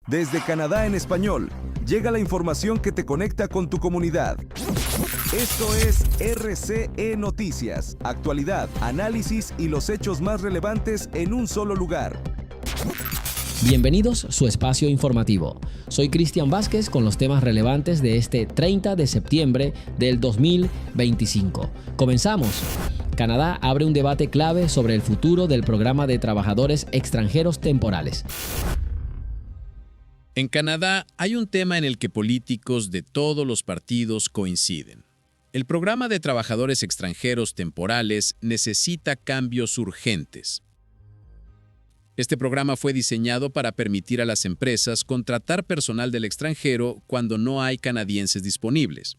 Desde Canadá en español, llega la información que te conecta con tu comunidad. Esto es RCE Noticias, actualidad, análisis y los hechos más relevantes en un solo lugar. Bienvenidos a su espacio informativo. Soy Cristian Vázquez con los temas relevantes de este 30 de septiembre del 2025. Comenzamos. Canadá abre un debate clave sobre el futuro del programa de trabajadores extranjeros temporales. En Canadá hay un tema en el que políticos de todos los partidos coinciden. El programa de trabajadores extranjeros temporales necesita cambios urgentes. Este programa fue diseñado para permitir a las empresas contratar personal del extranjero cuando no hay canadienses disponibles.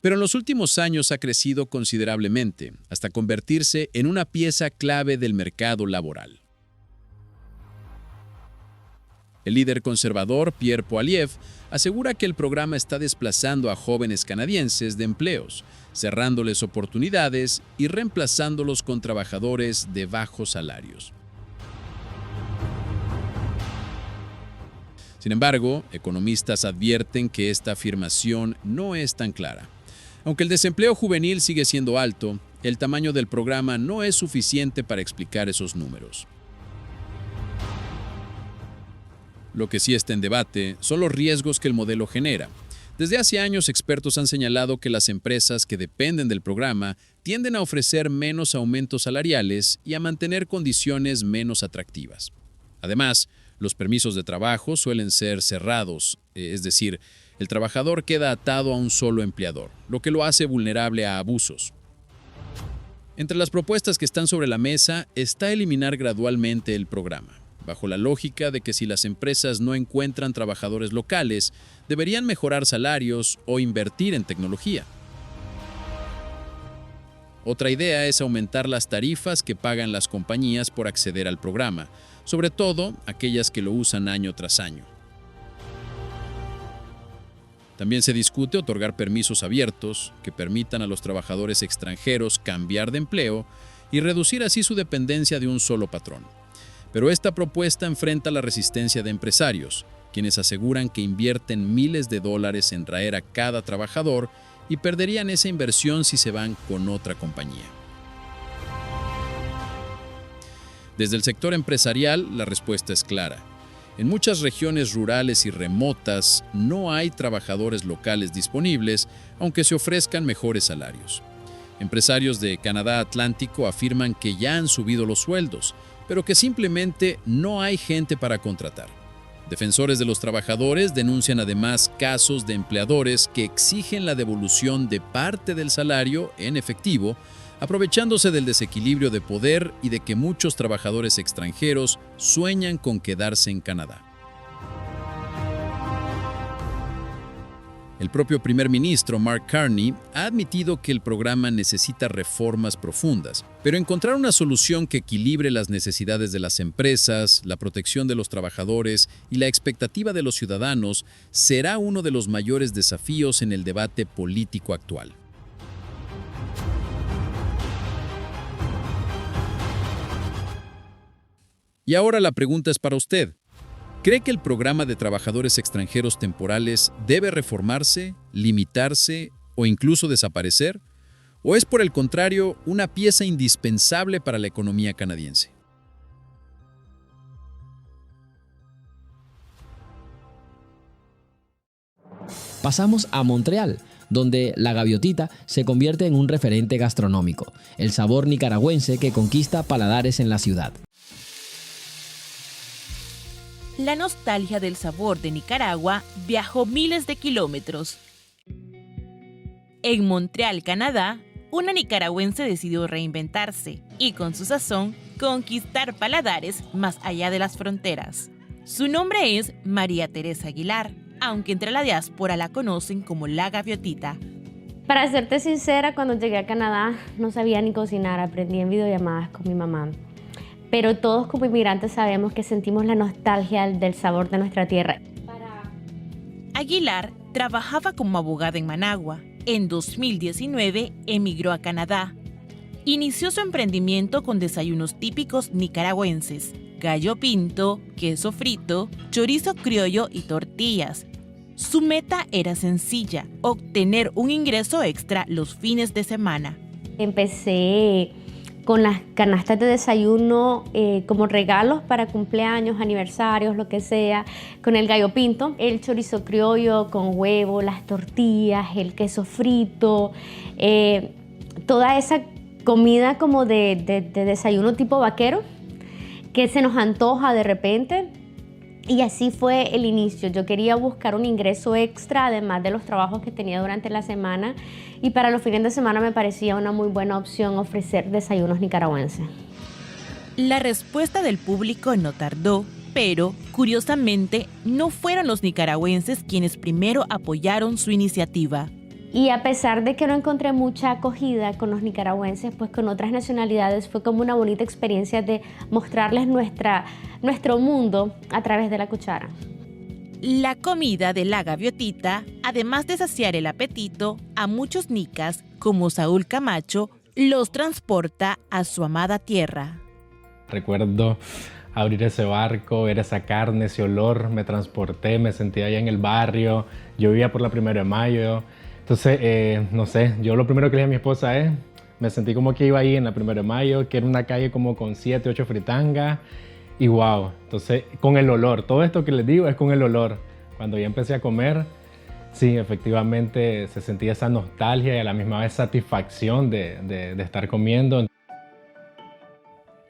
Pero en los últimos años ha crecido considerablemente, hasta convertirse en una pieza clave del mercado laboral. El líder conservador, Pierre Poilievre, asegura que el programa está desplazando a jóvenes canadienses de empleos, cerrándoles oportunidades y reemplazándolos con trabajadores de bajos salarios. Sin embargo, economistas advierten que esta afirmación no es tan clara. Aunque el desempleo juvenil sigue siendo alto, el tamaño del programa no es suficiente para explicar esos números. Lo que sí está en debate son los riesgos que el modelo genera. Desde hace años, expertos han señalado que las empresas que dependen del programa tienden a ofrecer menos aumentos salariales y a mantener condiciones menos atractivas. Además, los permisos de trabajo suelen ser cerrados, es decir, el trabajador queda atado a un solo empleador, lo que lo hace vulnerable a abusos. Entre las propuestas que están sobre la mesa está eliminar gradualmente el programa, bajo la lógica de que si las empresas no encuentran trabajadores locales, deberían mejorar salarios o invertir en tecnología. Otra idea es aumentar las tarifas que pagan las compañías por acceder al programa, sobre todo aquellas que lo usan año tras año. También se discute otorgar permisos abiertos que permitan a los trabajadores extranjeros cambiar de empleo y reducir así su dependencia de un solo patrón. Pero esta propuesta enfrenta la resistencia de empresarios, quienes aseguran que invierten miles de dólares en traer a cada trabajador y perderían esa inversión si se van con otra compañía. Desde el sector empresarial, la respuesta es clara. En muchas regiones rurales y remotas no hay trabajadores locales disponibles, aunque se ofrezcan mejores salarios. Empresarios de Canadá Atlántico afirman que ya han subido los sueldos, pero que simplemente no hay gente para contratar. Defensores de los trabajadores denuncian además casos de empleadores que exigen la devolución de parte del salario en efectivo, aprovechándose del desequilibrio de poder y de que muchos trabajadores extranjeros sueñan con quedarse en Canadá. El propio primer ministro, Mark Carney, ha admitido que el programa necesita reformas profundas, pero encontrar una solución que equilibre las necesidades de las empresas, la protección de los trabajadores y la expectativa de los ciudadanos será uno de los mayores desafíos en el debate político actual. Y ahora la pregunta es para usted. ¿Cree que el programa de trabajadores extranjeros temporales debe reformarse, limitarse o incluso desaparecer? ¿O es por el contrario una pieza indispensable para la economía canadiense? Pasamos a Montreal, donde la gaviotita se convierte en un referente gastronómico, el sabor nicaragüense que conquista paladares en la ciudad. La nostalgia del sabor de Nicaragua viajó miles de kilómetros. En Montreal, Canadá, una nicaragüense decidió reinventarse y con su sazón conquistar paladares más allá de las fronteras. Su nombre es María Teresa Aguilar, aunque entre la diáspora la conocen como la gaviotita. Para serte sincera, cuando llegué a Canadá no sabía ni cocinar, aprendí en videollamadas con mi mamá. Pero todos como inmigrantes sabemos que sentimos la nostalgia del sabor de nuestra tierra. Aguilar trabajaba como abogada en Managua. En 2019 emigró a Canadá. Inició su emprendimiento con desayunos típicos nicaragüenses gallo pinto, queso frito, chorizo criollo y tortillas. Su meta era sencilla: obtener un ingreso extra los fines de semana. Empecé con las canastas de desayuno como regalos para cumpleaños, aniversarios, lo que sea, con el gallo pinto, el chorizo criollo con huevo, las tortillas, el queso frito, toda esa comida como de desayuno tipo vaquero que se nos antoja de repente. Y así fue el inicio. Yo quería buscar un ingreso extra, además de los trabajos que tenía durante la semana. Y para los fines de semana me parecía una muy buena opción ofrecer desayunos nicaragüenses. La respuesta del público no tardó, pero, curiosamente, no fueron los nicaragüenses quienes primero apoyaron su iniciativa. Y a pesar de que no encontré mucha acogida con los nicaragüenses, pues con otras nacionalidades fue como una bonita experiencia de mostrarles nuestro mundo a través de la cuchara. La comida de la gaviotita, además de saciar el apetito, a muchos nicas, como Saúl Camacho, los transporta a su amada tierra. Recuerdo abrir ese barco, ver esa carne, ese olor, me transporté, me sentí allá en el barrio, yo vivía por la 1 de Mayo. Entonces, no sé, yo lo primero que le dije a mi esposa es, me sentí como que iba ahí en la 1 de Mayo, que era una calle como con 7, 8 fritangas, y wow. Entonces, con el olor, todo esto que les digo es con el olor. Cuando ya empecé a comer, sí, efectivamente se sentía esa nostalgia y a la misma vez satisfacción de estar comiendo.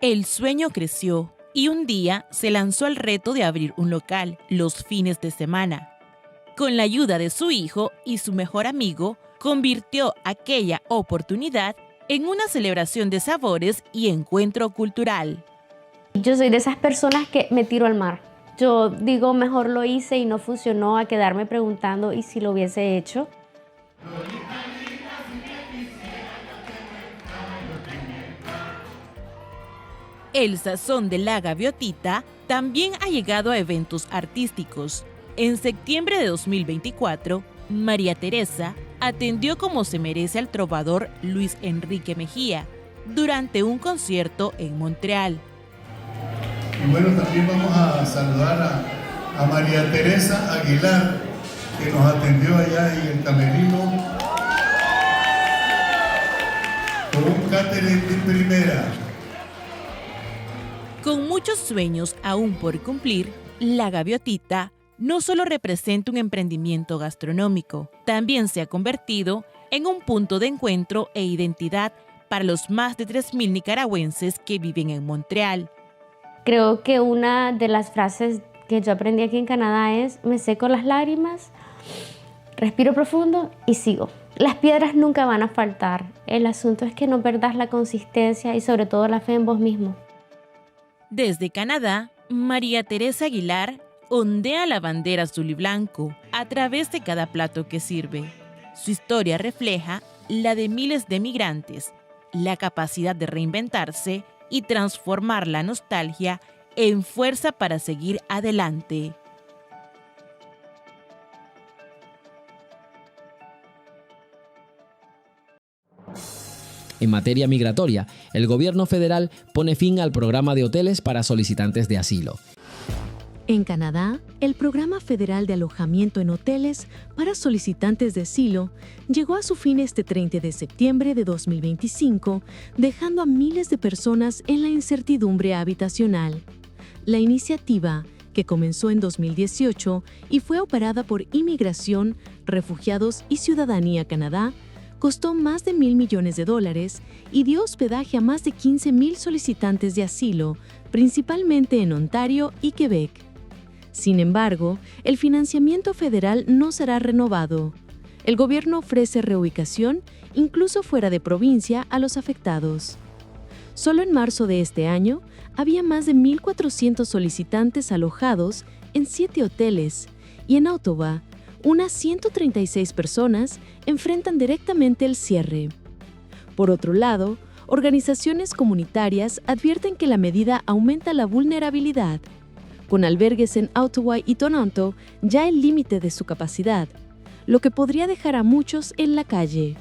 El sueño creció y un día se lanzó al reto de abrir un local los fines de semana. Con la ayuda de su hijo y su mejor amigo, convirtió aquella oportunidad en una celebración de sabores y encuentro cultural. Yo soy de esas personas que me tiro al mar. Yo digo, mejor lo hice y no funcionó, a quedarme preguntando ¿y si lo hubiese hecho? El sazón de la gaviotita también ha llegado a eventos artísticos. En septiembre de 2024, María Teresa atendió como se merece al trovador Luis Enrique Mejía durante un concierto en Montreal. Y bueno, también vamos a saludar a María Teresa Aguilar, que nos atendió allá en el camerino con un catering de primera. Con muchos sueños aún por cumplir, la gaviotita no solo representa un emprendimiento gastronómico, también se ha convertido en un punto de encuentro e identidad para los más de 3,000 nicaragüenses que viven en Montreal. Creo que una de las frases que yo aprendí aquí en Canadá es: me seco las lágrimas, respiro profundo y sigo. Las piedras nunca van a faltar. El asunto es que no perdas la consistencia y sobre todo la fe en vos mismo. Desde Canadá, María Teresa Aguilar ondea la bandera azul y blanco a través de cada plato que sirve. Su historia refleja la de miles de migrantes, la capacidad de reinventarse y transformar la nostalgia en fuerza para seguir adelante. En materia migratoria, el gobierno federal pone fin al programa de hoteles para solicitantes de asilo. En Canadá, el Programa Federal de Alojamiento en Hoteles para Solicitantes de Asilo llegó a su fin este 30 de septiembre de 2025, dejando a miles de personas en la incertidumbre habitacional. La iniciativa, que comenzó en 2018 y fue operada por Inmigración, Refugiados y Ciudadanía Canadá, costó más de $1,000 millones y dio hospedaje a más de 15,000 solicitantes de asilo, principalmente en Ontario y Quebec. Sin embargo, el financiamiento federal no será renovado. El gobierno ofrece reubicación, incluso fuera de provincia, a los afectados. Solo en marzo de este año, había más de 1,400 solicitantes alojados en 7 hoteles, y en Ottawa, unas 136 personas enfrentan directamente el cierre. Por otro lado, organizaciones comunitarias advierten que la medida aumenta la vulnerabilidad. Con albergues en Ottawa y Toronto ya el límite de su capacidad, lo que podría dejar a muchos en la calle.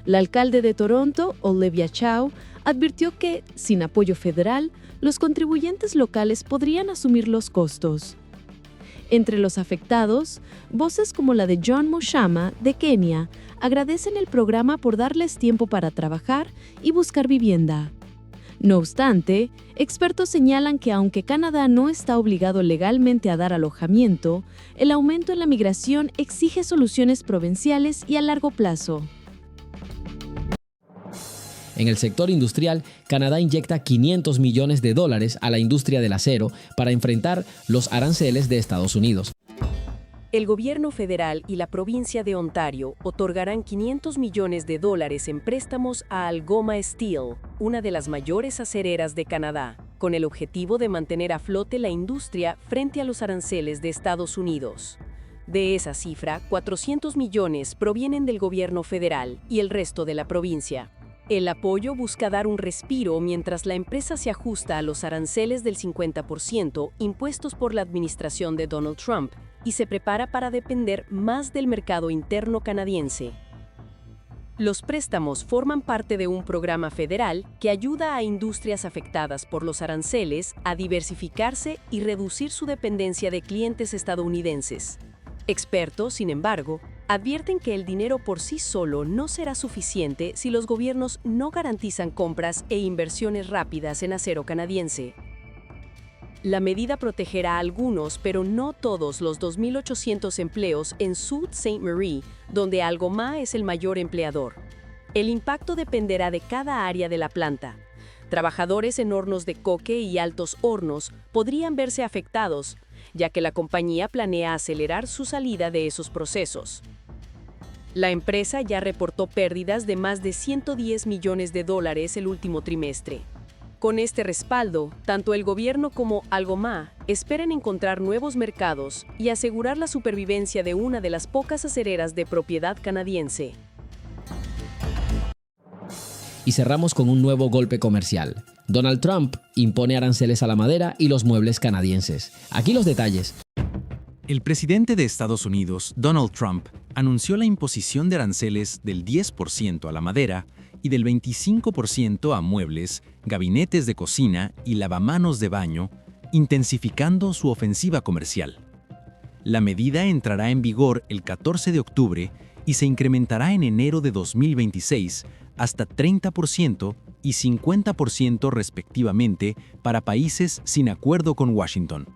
La alcalde de Toronto, Olivia Chow, advirtió que, sin apoyo federal, los contribuyentes locales podrían asumir los costos. Entre los afectados, voces como la de John Mushama, de Kenia, agradecen el programa por darles tiempo para trabajar y buscar vivienda. No obstante, expertos señalan que aunque Canadá no está obligado legalmente a dar alojamiento, el aumento en la migración exige soluciones provinciales y a largo plazo. En el sector industrial, Canadá inyecta $500 millones a la industria del acero para enfrentar los aranceles de Estados Unidos. El gobierno federal y la provincia de Ontario otorgarán $500 millones en préstamos a Algoma Steel, una de las mayores acereras de Canadá, con el objetivo de mantener a flote la industria frente a los aranceles de Estados Unidos. De esa cifra, 400 millones provienen del gobierno federal y el resto de la provincia. El apoyo busca dar un respiro mientras la empresa se ajusta a los aranceles del 50% impuestos por la administración de Donald Trump y se prepara para depender más del mercado interno canadiense. Los préstamos forman parte de un programa federal que ayuda a industrias afectadas por los aranceles a diversificarse y reducir su dependencia de clientes estadounidenses. Expertos, sin embargo, advierten que el dinero por sí solo no será suficiente si los gobiernos no garantizan compras e inversiones rápidas en acero canadiense. La medida protegerá a algunos, pero no todos los 2.800 empleos en Sault Ste. Marie, donde Algoma es el mayor empleador. El impacto dependerá de cada área de la planta. Trabajadores en hornos de coque y altos hornos podrían verse afectados, ya que la compañía planea acelerar su salida de esos procesos. La empresa ya reportó pérdidas de más de $110 millones el último trimestre. Con este respaldo, tanto el gobierno como Algoma esperan encontrar nuevos mercados y asegurar la supervivencia de una de las pocas acereras de propiedad canadiense. Y cerramos con un nuevo golpe comercial. Donald Trump impone aranceles a la madera y los muebles canadienses. Aquí los detalles. El presidente de Estados Unidos, Donald Trump, anunció la imposición de aranceles del 10% a la madera y del 25% a muebles, gabinetes de cocina y lavamanos de baño, intensificando su ofensiva comercial. La medida entrará en vigor el 14 de octubre y se incrementará en enero de 2026 hasta 30% y 50% respectivamente para países sin acuerdo con Washington.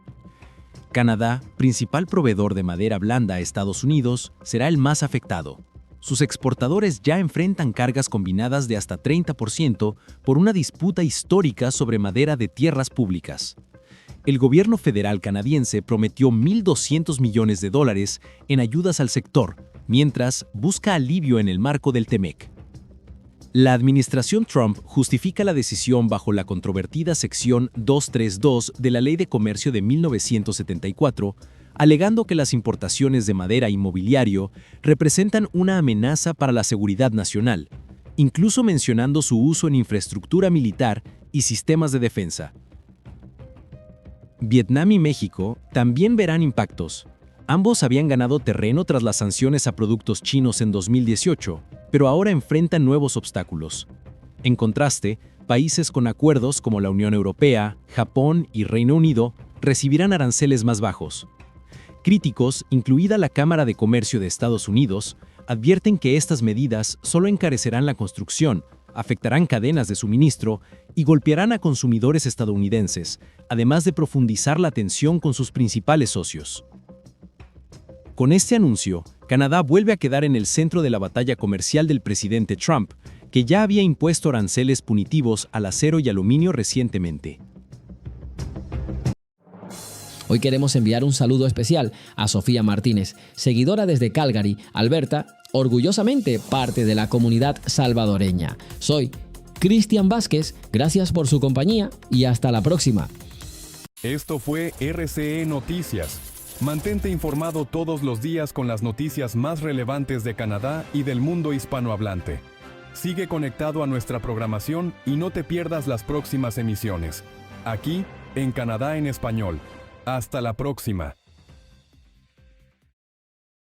Canadá, principal proveedor de madera blanda a Estados Unidos, será el más afectado. Sus exportadores ya enfrentan cargas combinadas de hasta 30% por una disputa histórica sobre madera de tierras públicas. El gobierno federal canadiense prometió $1.200 millones en ayudas al sector, mientras busca alivio en el marco del TEMEC. La administración Trump justifica la decisión bajo la controvertida sección 232 de la Ley de Comercio de 1974, alegando que las importaciones de madera y mobiliario representan una amenaza para la seguridad nacional, incluso mencionando su uso en infraestructura militar y sistemas de defensa. Vietnam y México también verán impactos. Ambos habían ganado terreno tras las sanciones a productos chinos en 2018, pero ahora enfrentan nuevos obstáculos. En contraste, países con acuerdos como la Unión Europea, Japón y Reino Unido recibirán aranceles más bajos. Críticos, incluida la Cámara de Comercio de Estados Unidos, advierten que estas medidas solo encarecerán la construcción, afectarán cadenas de suministro y golpearán a consumidores estadounidenses, además de profundizar la tensión con sus principales socios. Con este anuncio, Canadá vuelve a quedar en el centro de la batalla comercial del presidente Trump, que ya había impuesto aranceles punitivos al acero y aluminio recientemente. Hoy queremos enviar un saludo especial a Sofía Martínez, seguidora desde Calgary, Alberta, orgullosamente parte de la comunidad salvadoreña. Soy Cristian Vázquez, gracias por su compañía y hasta la próxima. Esto fue RCE Noticias. Mantente informado todos los días con las noticias más relevantes de Canadá y del mundo hispanohablante. Sigue conectado a nuestra programación y no te pierdas las próximas emisiones. Aquí, en Canadá en Español. Hasta la próxima.